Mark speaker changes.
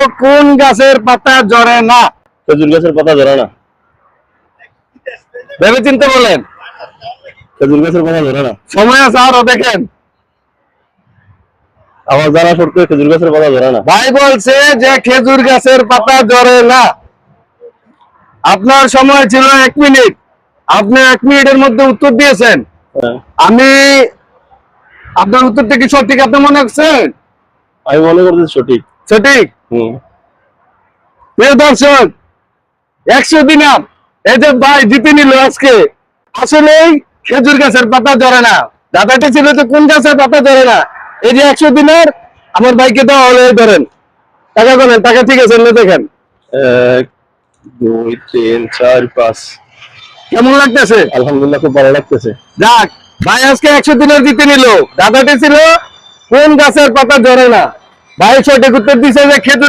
Speaker 1: কোন গাছের পাতা ঝরে না?
Speaker 2: খেজুর গাছের পাতা ধরে না।
Speaker 1: ভেবে চিন্তে বলেন।
Speaker 2: খেজুর গাছের পাতা ধরে না।
Speaker 1: সময় আছে আরো, দেখেন।
Speaker 2: আমার জানা সত্ত্বে খেজুর গাছের পাতা ধরে না।
Speaker 1: ভাই বলছে যে খেজুর গাছের পাতা ঝরে না। আপনার সময় ছিল 1 মিনিট, আপনি 1 মিনিটের মধ্যে উত্তর দিয়েছেন। আমি আপনার উত্তরটা কি সঠিক আপনি মনে করছেন?
Speaker 2: আমি মনে করছি সঠিক।
Speaker 1: সঠিক। প্রিয় দর্শক, 100 দিনার এই যে ভাই জিতে নিল আজকে। আসলেই খেজুর গাছের পাতা ঝরে না। দাদাটি ছিল যে কোন গাছের পাতা ঝরে না। এই যে 100 দিনার আমার ভাইকে দেওয়া হলো। এই ধরেন, টাকা বলেন, টাকা ঠিক আছে দেখেন।
Speaker 2: 1 2 3 4 5।
Speaker 1: কেমন লাগতেছে?
Speaker 2: আলহামদুলিল্লাহ, খুব ভালো লাগতেছে।
Speaker 1: যাক, ভাই আজকে 100 দিনের জিতে নিল। দাদাটি ছিল কোন গাছের পাতা ঝরে না। ভাই সঠিক উত্তর দিছে যে খেজুর